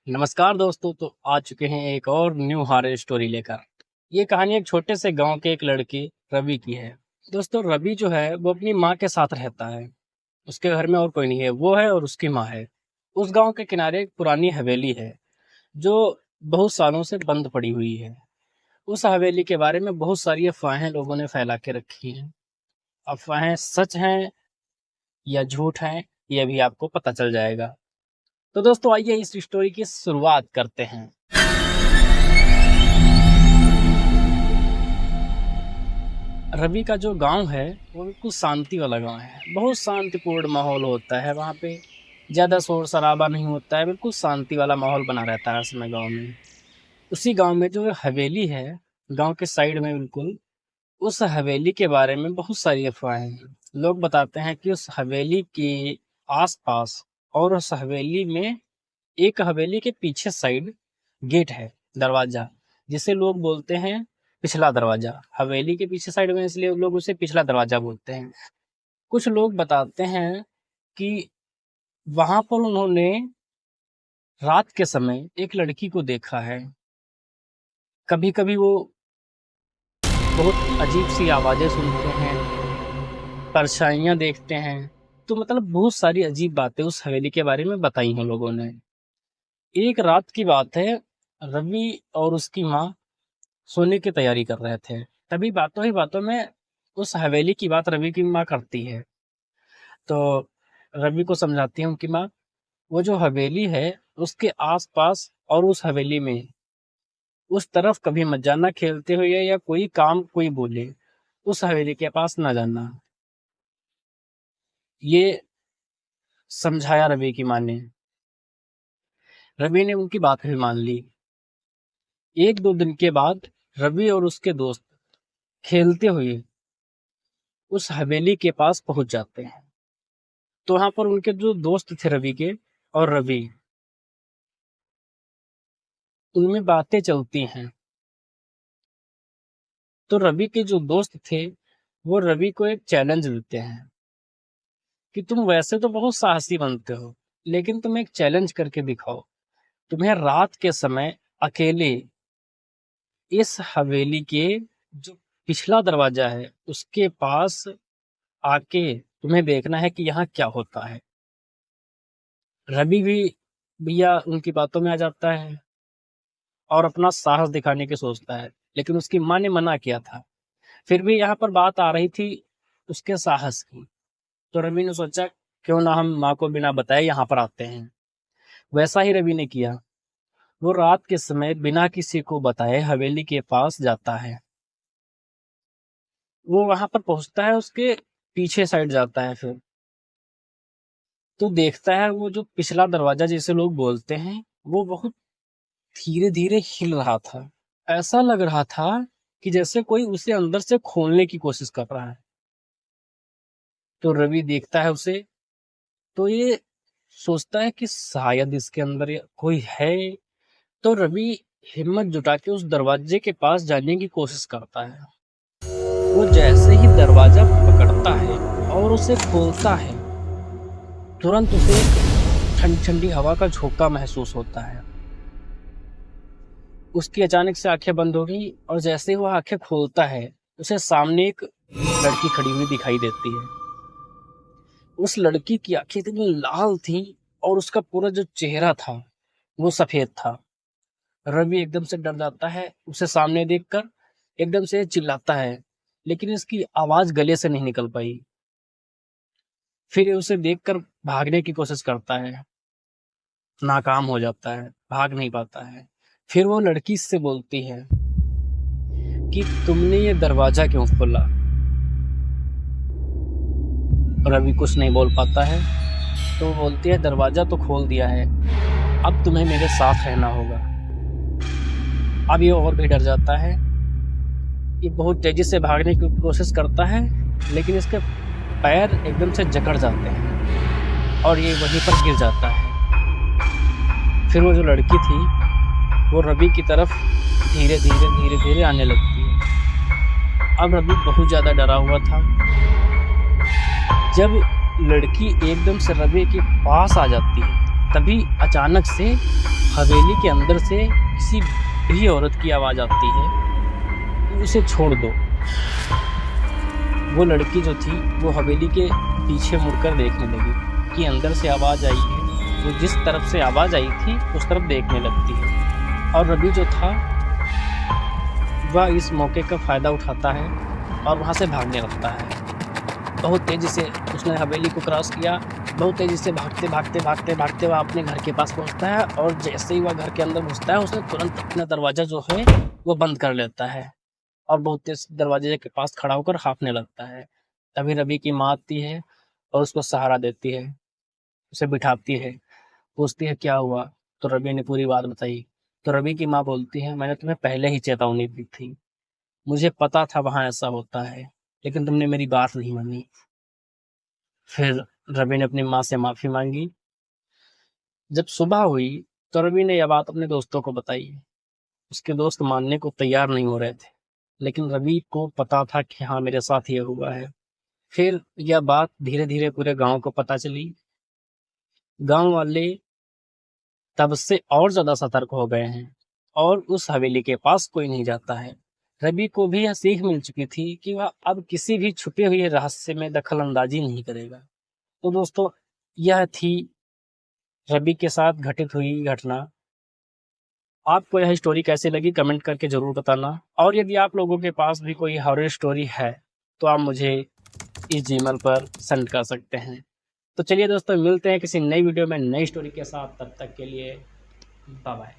नमस्कार दोस्तों। तो आ चुके हैं एक और न्यू हॉरर स्टोरी लेकर। ये कहानी एक छोटे से गांव के एक लड़के रवि की है। दोस्तों, रवि जो है वो अपनी माँ के साथ रहता है। उसके घर में और कोई नहीं है, वो है और उसकी माँ है। उस गांव के किनारे एक पुरानी हवेली है जो बहुत सालों से बंद पड़ी हुई है। उस हवेली के बारे में बहुत सारी अफवाहें लोगों ने फैला के रखी हैं। अफवाहें सच हैं या झूठ हैं, ये भी आपको पता चल जाएगा। तो दोस्तों, आइए इस स्टोरी की शुरुआत करते हैं। रवि का जो गांव है वो बिल्कुल शांति वाला गांव है। बहुत शांतिपूर्ण माहौल होता है वहाँ पे। ज़्यादा शोर शराबा नहीं होता है, बिल्कुल शांति वाला माहौल बना रहता है उस समय गांव में। उसी गांव में जो हवेली है, गांव के साइड में बिल्कुल, उस हवेली के बारे में बहुत सारी अफवाहें हैं। लोग बताते हैं कि उस हवेली के आसपास और उस हवेली में, एक हवेली के पीछे साइड गेट है, दरवाजा, जिसे लोग बोलते हैं पिछला दरवाजा। हवेली के पीछे साइड में इसलिए लोग उसे पिछला दरवाजा बोलते हैं। कुछ लोग बताते हैं कि वहां पर उन्होंने रात के समय एक लड़की को देखा है। कभी कभी वो बहुत अजीब सी आवाजें सुनते हैं, परछाइयां देखते हैं। तो मतलब बहुत सारी अजीब बातें उस हवेली के बारे में बताई हैं लोगों ने। एक रात की बात है, रवि और उसकी माँ सोने की तैयारी कर रहे थे। तभी बातों ही बातों में उस हवेली की बात रवि की माँ करती है। तो रवि को समझाती है उनकी माँ, वो जो हवेली है उसके आसपास और उस हवेली में उस तरफ कभी मत जाना, खेलते हुए या कोई काम कोई बोले उस हवेली के पास ना जाना। ये समझाया रवि की माँ ने। रवि ने उनकी बात भी मान ली। एक दो दिन के बाद रवि और उसके दोस्त खेलते हुए उस हवेली के पास पहुंच जाते हैं। तो वहां पर उनके जो दोस्त थे रवि के और रवि, उनमें बातें चलती हैं। तो रवि के जो दोस्त थे वो रवि को एक चैलेंज देते हैं कि तुम वैसे तो बहुत साहसी बनते हो, लेकिन तुम एक चैलेंज करके दिखाओ। तुम्हें रात के समय अकेले इस हवेली के जो पिछला दरवाजा है उसके पास आके तुम्हें देखना है कि यहाँ क्या होता है। रवि भी भैया उनकी बातों में आ जाता है और अपना साहस दिखाने की सोचता है, लेकिन उसकी माँ ने मना किया था। फिर भी यहाँ पर बात आ रही थी उसके साहस की। तो रवि ने सोचा क्यों ना हम माँ को बिना बताए यहाँ पर आते हैं। वैसा ही रवि ने किया। वो रात के समय बिना किसी को बताए हवेली के पास जाता है। वो वहां पर पहुंचता है, उसके पीछे साइड जाता है। फिर तो देखता है वो जो पिछला दरवाजा जिसे लोग बोलते हैं वो बहुत धीरे धीरे हिल रहा था। ऐसा लग रहा था कि जैसे कोई उसे अंदर से खोलने की कोशिश कर रहा है। तो रवि देखता है उसे, तो ये सोचता है कि शायद इसके अंदर कोई है। तो रवि हिम्मत जुटा के उस दरवाजे के पास जाने की कोशिश करता है। वो जैसे ही दरवाजा पकड़ता है और उसे खोलता है, तुरंत उसे ठंडी ठंडी हवा का झोंका महसूस होता है। उसकी अचानक से आंखें बंद हो गई और जैसे ही वह आंखें खोलता है उसे सामने एक लड़की खड़ी हुई दिखाई देती है। उस लड़की की आंखें इतनी लाल थी और उसका पूरा जो चेहरा था वो सफेद था। रवि एकदम से डर जाता है उसे सामने देखकर, एकदम से चिल्लाता है, लेकिन इसकी आवाज गले से नहीं निकल पाई। फिर उसे देखकर भागने की कोशिश करता है, नाकाम हो जाता है, भाग नहीं पाता है। फिर वो लड़की इससे बोलती है कि तुमने ये दरवाजा क्यों खोला। रवि कुछ नहीं बोल पाता है। तो वो बोलती है दरवाजा तो खोल दिया है, अब तुम्हें मेरे साथ रहना होगा। अब ये और भी डर जाता है। ये बहुत तेजी से भागने की कोशिश करता है, लेकिन इसके पैर एकदम से जकड़ जाते हैं और ये वहीं पर गिर जाता है। फिर वो जो लड़की थी वो रवि की तरफ धीरे धीरे धीरे धीरे आने लगती है। अब रवि बहुत ज्यादा डरा हुआ था। जब लड़की एकदम से रवि के पास आ जाती है तभी अचानक से हवेली के अंदर से किसी भी औरत की आवाज़ आती है कि उसे छोड़ दो। वो लड़की जो थी वो हवेली के पीछे मुड़कर देखने लगी कि अंदर से आवाज़ आई है। वो जिस तरफ से आवाज़ आई थी उस तरफ देखने लगती है और रवि जो था वह इस मौके का फ़ायदा उठाता है और वहाँ से भागने लगता है। बहुत तेज़ी से उसने हवेली को क्रॉस किया। बहुत तेज़ी से भागते वह अपने घर के पास पहुँचता है और जैसे ही वह घर के अंदर घुसता है उसने तुरंत अपना दरवाज़ा जो है वो बंद कर लेता है और बहुत तेज़ दरवाजे के पास खड़ा होकर हाँफने लगता है। तभी रवि की माँ आती है और उसको सहारा देती है, उसे बिठाती है, पूछती है क्या हुआ? तो रवि ने पूरी बात बताई। तो रवि की माँ बोलती है मैंने तुम्हें पहले ही चेतावनी दी थी, मुझे पता था वहाँ ऐसा होता है, लेकिन तुमने मेरी बात नहीं मानी। फिर रवि ने अपनी माँ से माफ़ी मांगी। जब सुबह हुई तो रवि ने यह बात अपने दोस्तों को बताई। उसके दोस्त मानने को तैयार नहीं हो रहे थे, लेकिन रवि को पता था कि हाँ मेरे साथ ये हुआ है। फिर यह बात धीरे धीरे पूरे गांव को पता चली। गांव वाले तब से और ज्यादा सतर्क हो गए हैं और उस हवेली के पास कोई नहीं जाता है। रवि को भी यह सीख मिल चुकी थी कि वह अब किसी भी छुपे हुए रहस्य में दखल अंदाजी नहीं करेगा। तो दोस्तों, यह थी रवि के साथ घटित हुई घटना। आपको यह स्टोरी कैसी लगी कमेंट करके ज़रूर बताना, और यदि आप लोगों के पास भी कोई हॉरर स्टोरी है तो आप मुझे इस जीमेल पर सेंड कर सकते हैं। तो चलिए दोस्तों, मिलते हैं किसी नई वीडियो में नई स्टोरी के साथ। तब तक के लिए बाय बाय।